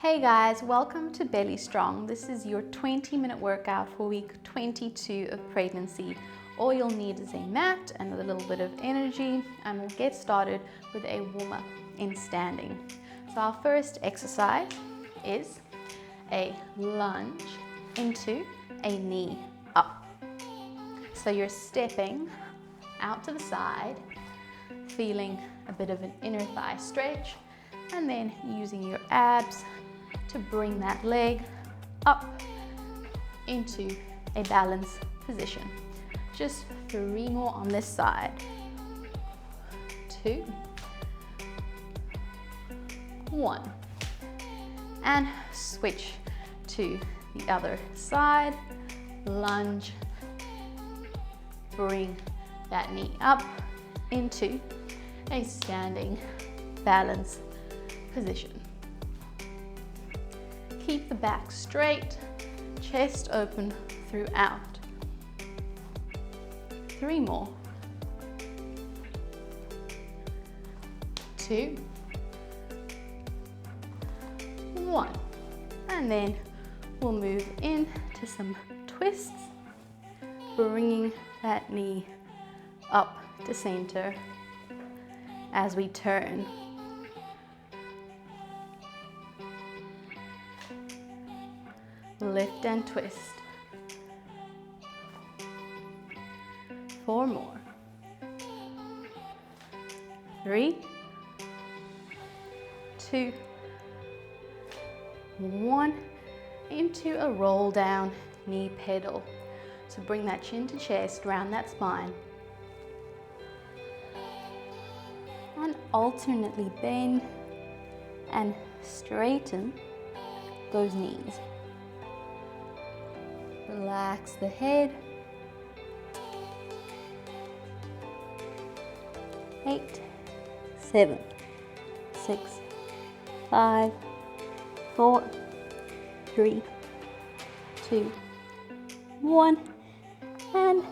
Hey guys, welcome to Belly Strong. This is your 20-minute workout for week 22 of pregnancy. All you'll need is a mat and a little bit of energy, and we'll get started with a warm-up in standing. So our first exercise is a lunge into a knee up. So you're stepping out to the side, feeling a bit of an inner thigh stretch, and then using your abs to bring that leg up into a balanced position. Just 3 more on this side. 2, 1. And switch to the other side. Lunge. Bring that knee up into a standing balance position. Keep the back straight, chest open throughout. 3 more. 2, 1. And then we'll move into some twists, bringing that knee up to center as we turn. Lift and twist. 4 more. 3, 2, 1. Into a roll down knee pedal. So bring that chin to chest, round that spine. And alternately bend and straighten those knees. Relax the head. 8, 7, 6, 5, 4, 3, 2, 1, and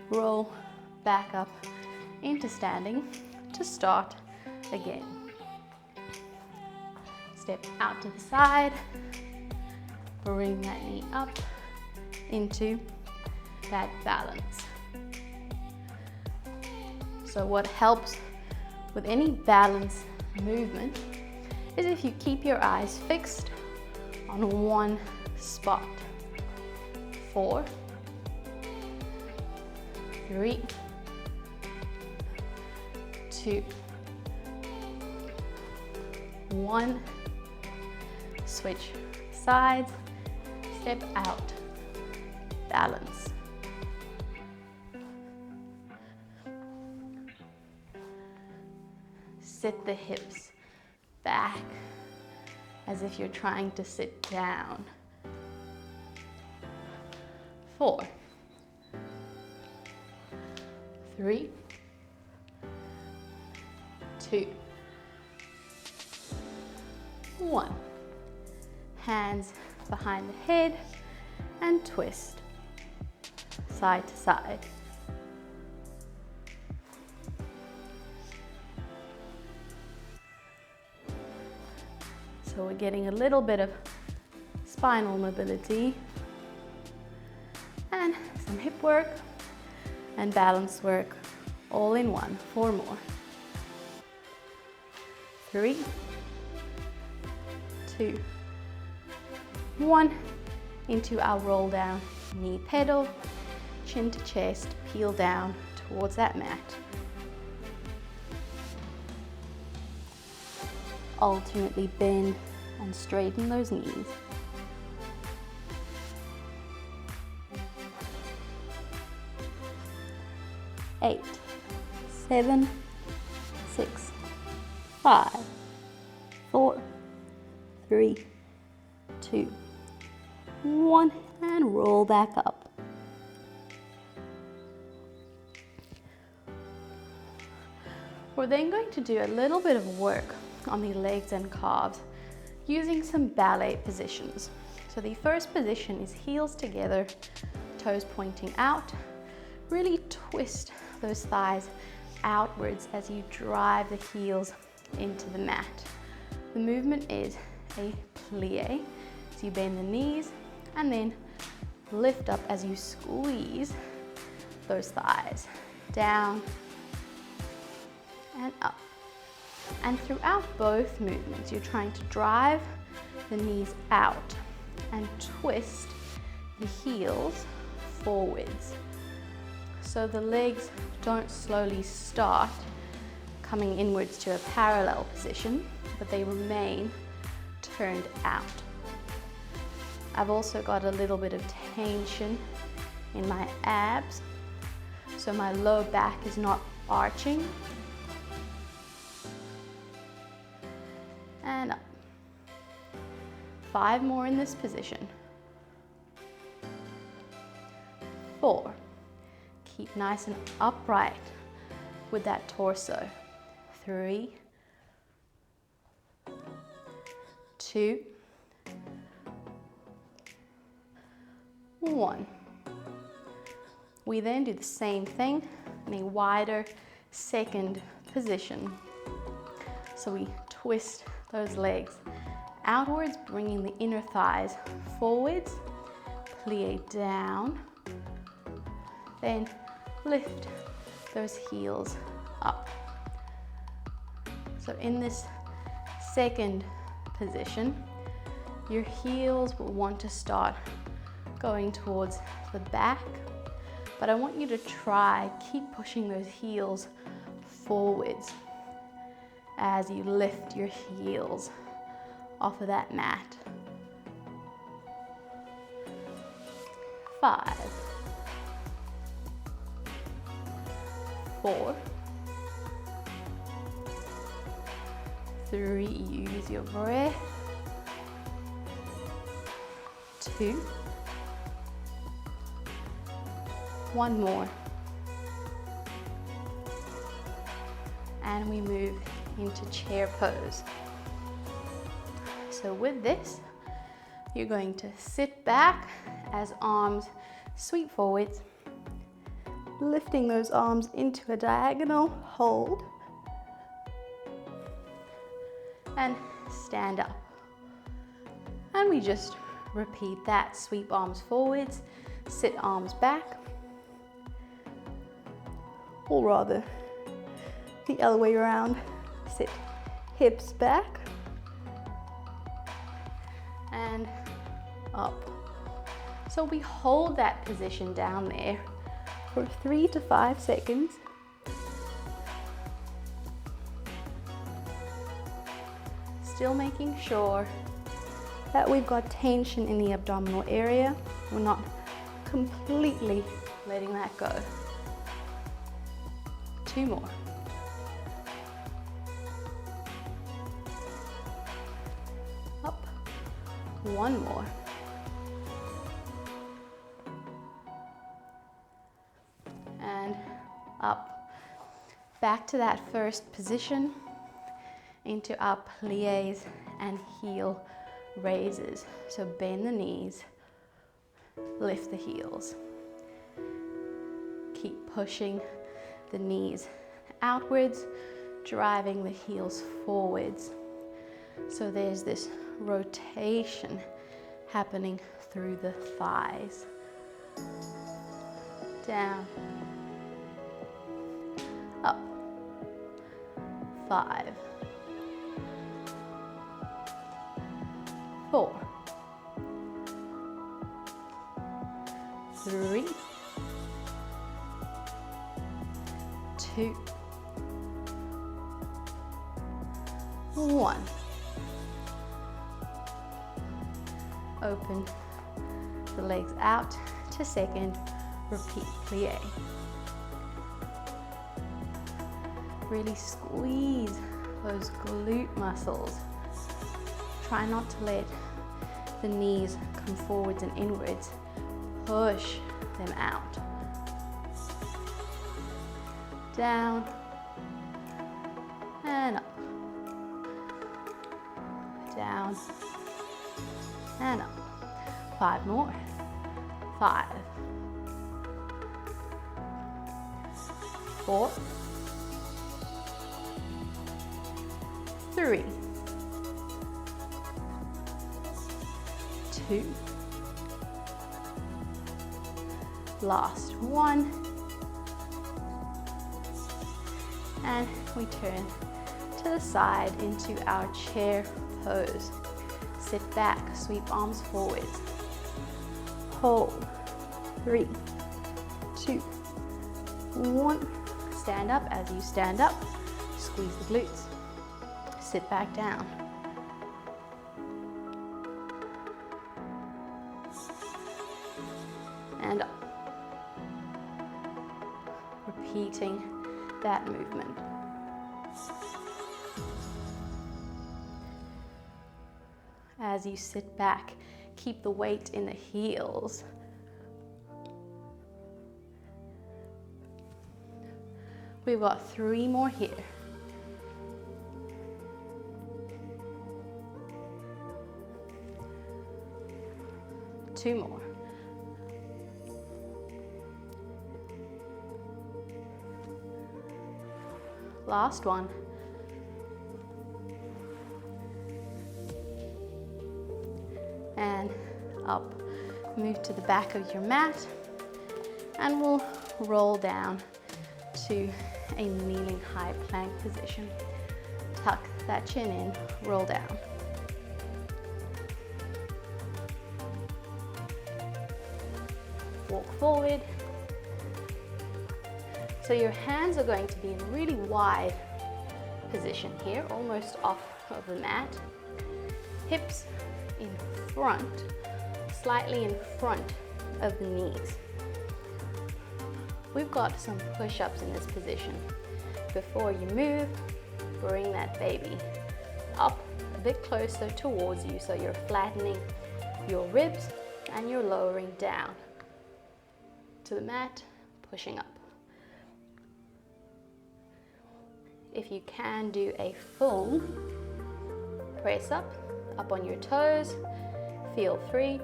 roll back up into standing to start again. Step out to the side, bring that knee up into that balance. So what helps with any balance movement is if you keep your eyes fixed on one spot. 4, 3, 2, 1. Switch sides, step out. Balance. Sit the hips back as if you're trying to sit down. 4, 3, 2, 1. Hands behind the head and twist. Side to side. So we're getting a little bit of spinal mobility and some hip work and balance work all in one. 4 more. 3, 2, 1. Into our roll down knee pedal. Chin to chest, peel down towards that mat. Alternately bend and straighten those knees. Eight, 7, 6, 5, 4, 3, 2, 1, and roll back up. We're then going to do a little bit of work on the legs and calves using some ballet positions. So the first position is heels together, toes pointing out. Really twist those thighs outwards as you drive the heels into the mat. The movement is a plie. So you bend the knees and then lift up as you squeeze those thighs down and up. And throughout both movements, you're trying to drive the knees out and twist the heels forwards. So the legs don't slowly start coming inwards to a parallel position, but they remain turned out. I've also got a little bit of tension in my abs, so my low back is not arching. And up. 5 more in this position. 4. Keep nice and upright with that torso. 3, 2, 1. We then do the same thing in a wider second position. So we twist those legs outwards, bringing the inner thighs forwards, plie down, then lift those heels up. So in this second position, your heels will want to start going towards the back, but I want you to keep pushing those heels forwards as you lift your heels off of that mat. 5, 4, 3, use your breath. 2, 1 more. And we move into chair pose. So with this, you're going to sit back as arms sweep forwards, lifting those arms into a diagonal hold, and stand up. And we just repeat that. Sweep arms forwards, sit arms back, or rather the other way around. Sit hips back and up. So we hold that position down there for 3 to 5 seconds. Still making sure that we've got tension in the abdominal area. We're not completely letting that go. 2 more. Up. 1 more. And up. Back to that first position, into our plies and heel raises. So bend the knees, lift the heels. Keep pushing the knees outwards, driving the heels forwards. So there's this rotation happening through the thighs. Down, up, 5, 4, 3, 2, 1. Open the legs out to second, repeat plie. Really squeeze those glute muscles. Try not to let the knees come forwards and inwards. Push them out. Down and up. Down and up. 5 more. 5, 4, 3, 2. Last one. And we turn to the side into our chair pose. Sit back, sweep arms forwards. Hold. 3, 2, 1. Stand up. As you stand up, squeeze the glutes. Sit back down. And up. Repeating that movement. As you sit back, keep the weight in the heels. We've got 3 more here. Two more. Last one. And up. Move to the back of your mat, and we'll roll down to a kneeling high plank position. Tuck that chin in, roll down. Walk forward. So your hands are going to be in a really wide position here, almost off of the mat. Hips in front, slightly in front of the knees. We've got some push-ups in this position. Before you move, bring that baby up a bit closer towards you, so you're flattening your ribs and you're lowering down to the mat, pushing up. If you can, do a full press up on your toes, feel 3.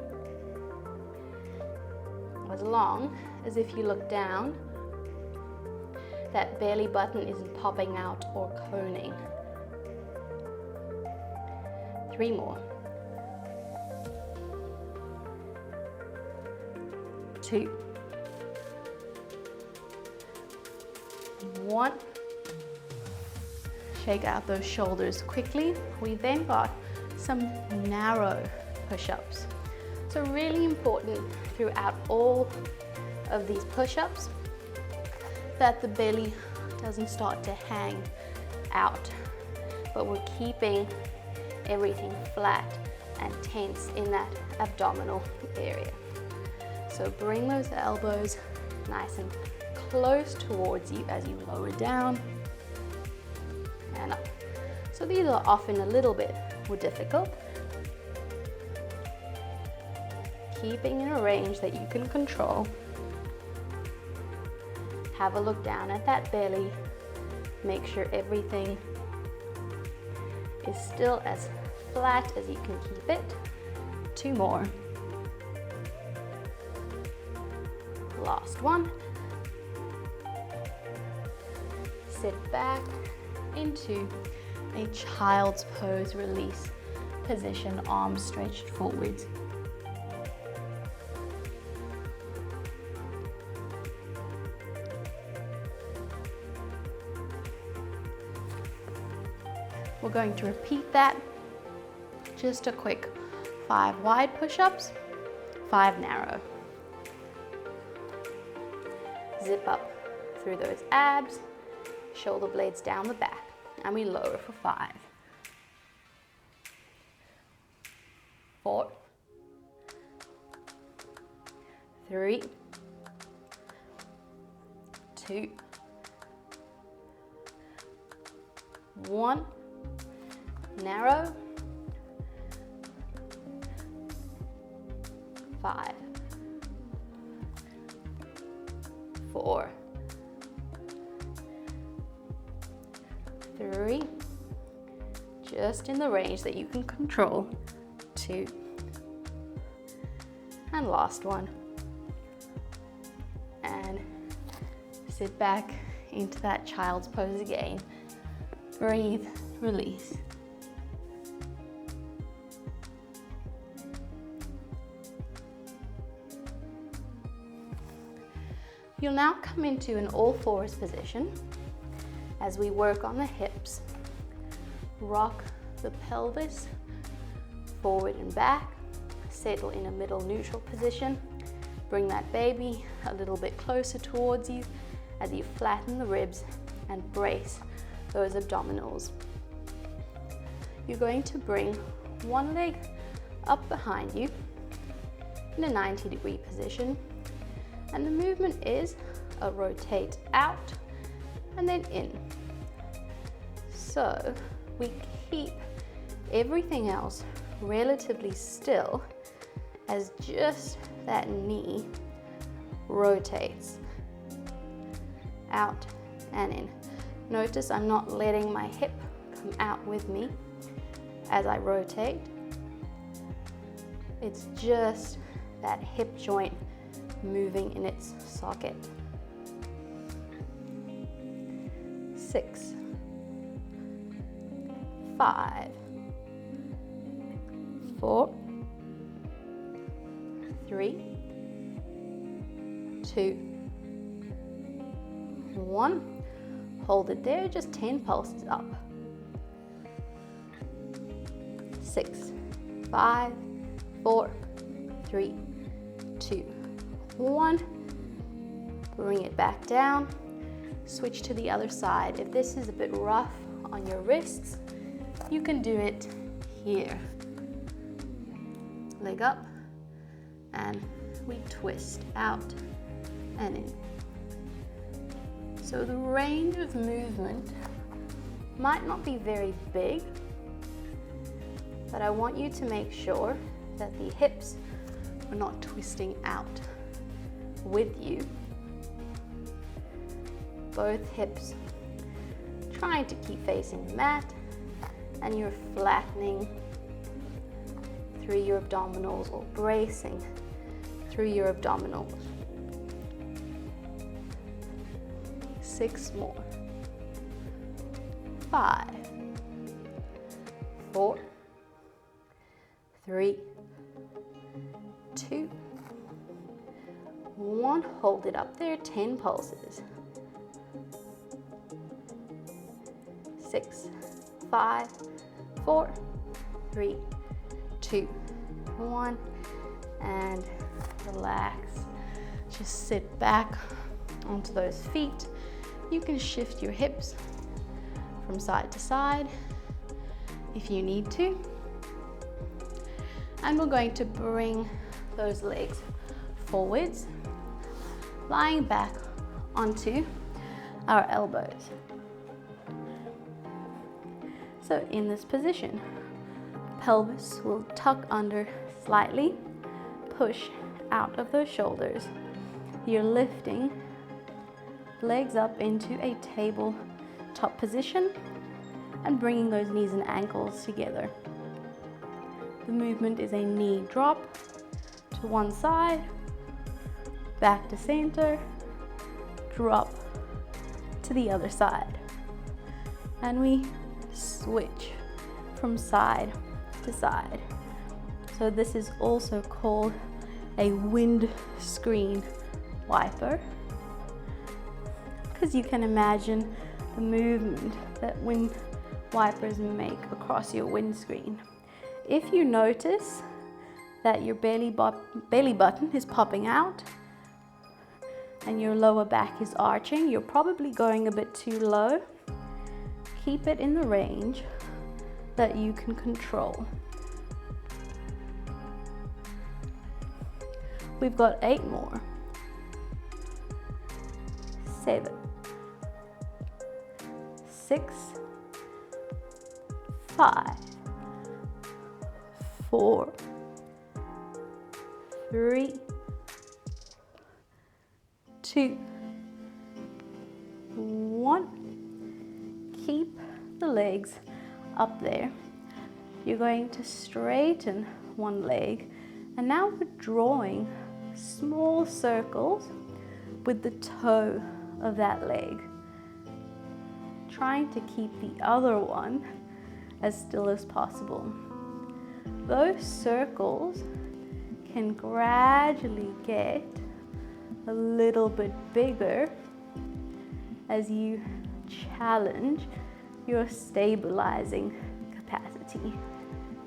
As long as if you look down, that belly button isn't popping out or coning. 3 more. 2. 1. Shake out those shoulders quickly. We then got some narrow push-ups. So really important throughout all of these push-ups that the belly doesn't start to hang out, but we're keeping everything flat and tense in that abdominal area. So bring those elbows nice and close towards you as you lower down and up. So these are often a little bit more difficult. Keeping in a range that you can control. Have a look down at that belly. Make sure everything is still as flat as you can keep it. 2 more. Last one. Sit back into a child's pose release position, arms stretched forwards. We're going to repeat that. Just a quick 5 wide push-ups, 5 narrow. Zip up through those abs, shoulder blades down the back, and we lower for 5. 4, 3, 2, 1. Narrow. 5, 4, 3, just in the range that you can control. 2, and last one. And sit back into that child's pose again. Breathe, release. You'll now come into an all fours position as we work on the hips. Rock the pelvis forward and back, settle in a middle neutral position. Bring that baby a little bit closer towards you as you flatten the ribs and brace those abdominals. You're going to bring one leg up behind you in a 90-degree position, and the movement is a rotate out and then in. So we keep everything else relatively still as just that knee rotates out and in. Notice I'm not letting my hip come out with me as I rotate. It's just that hip joint moving in its socket. 6, 5, 4, 3, 2, 1. Hold it there, just 10 pulses up. 6, 5, 4, 3, 2, 1. Bring it back down. Switch to the other side. If this is a bit rough on your wrists, you can do it here. Leg up, and we twist out and in. So the range of movement might not be very big, but I want you to make sure that the hips are not twisting out with you. Both hips trying to keep facing the mat, and you're flattening through your abdominals or bracing through your abdominals. 6 more. 5, 4, 3, 2, 1. Hold it up there, 10 pulses. 6, 5, 4, 3, 2, 1, and relax. Just sit back onto those feet. You can shift your hips from side to side if you need to. And we're going to bring those legs forwards, lying back onto our elbows. So in this position, pelvis will tuck under slightly, push out of those shoulders. You're lifting legs up into a tabletop position and bringing those knees and ankles together. The movement is a knee drop to one side, back to center, drop to the other side. And we switch from side to side. So this is also called a windscreen wiper, because you can imagine the movement that wind wipers make across your windscreen. If you notice that your belly button is popping out and your lower back is arching, you're probably going a bit too low. Keep it in the range that you can control. We've got 8 more. 7, 6, 5, 4, 3, 2, 1. Keep the legs up there. You're going to straighten one leg, and now we're drawing small circles with the toe of that leg, trying to keep the other one as still as possible. Those circles can gradually get a little bit bigger as you challenge your stabilizing capacity.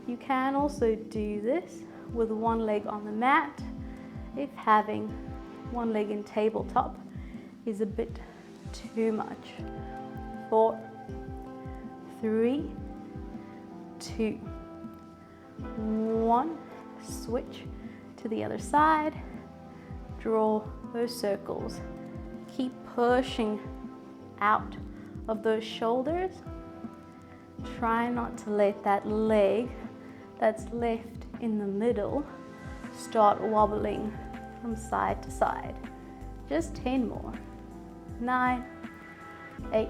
You can also do this with one leg on the mat if having one leg in tabletop is a bit too much. 4, 3, 2, 1. Switch to the other side. Draw those circles. Keep pushing out of those shoulders. Try not to let that leg that's left in the middle start wobbling from side to side. Just 10 more. 9, 8,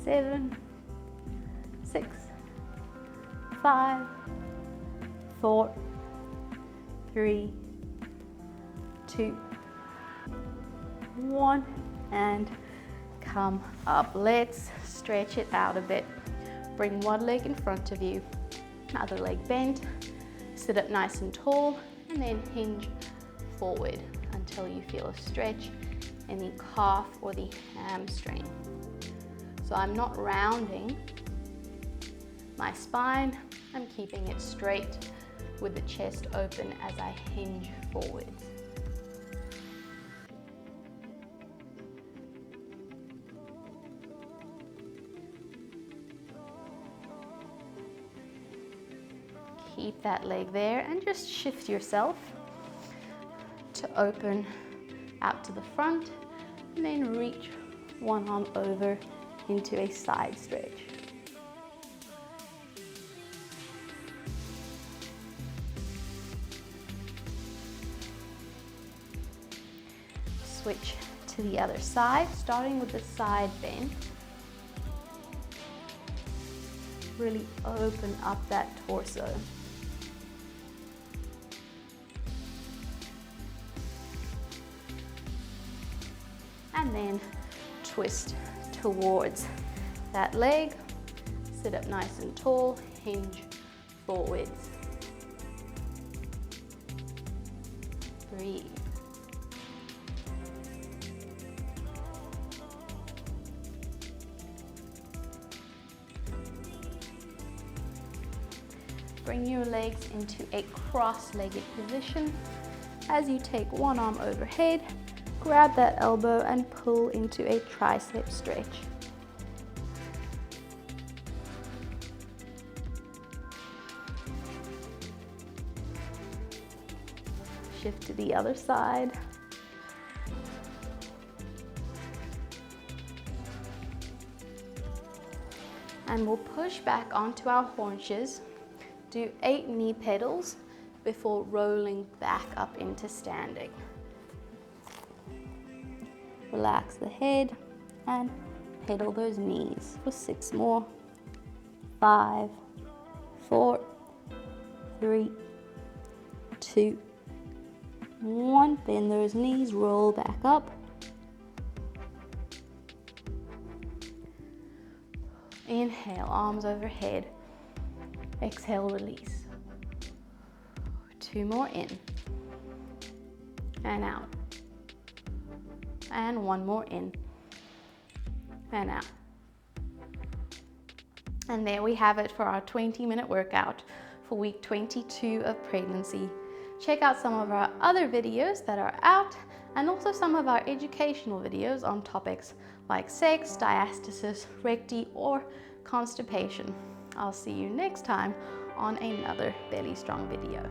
7, 6, 5, 4, 3, 2, 1, and come up. Let's stretch it out a bit. Bring one leg in front of you, other leg bent, sit up nice and tall, and then hinge forward until you feel a stretch in the calf or the hamstring. So I'm not rounding my spine, I'm keeping it straight with the chest open as I hinge forwards. Keep that leg there and just shift yourself to open out to the front, and then reach one arm over into a side stretch. Switch to the other side, starting with the side bend. Really open up that torso. And then twist towards that leg. Sit up nice and tall, hinge forwards. Breathe. Bring your legs into a cross-legged position. As you take one arm overhead, grab that elbow and pull into a tricep stretch. Shift to the other side. And we'll push back onto our haunches. Do 8 knee pedals before rolling back up into standing. Relax the head and pedal those knees for 6 more. 5, 4, 3, 2, 1. Bend those knees, roll back up. Inhale, arms overhead. Exhale, release. 2 more in and out. And 1 more in and out. And there we have it for our 20-minute workout for week 22 of pregnancy. Check out some of our other videos that are out, and also some of our educational videos on topics like sex, diastasis, recti, or constipation. I'll see you next time on another Belly Strong video.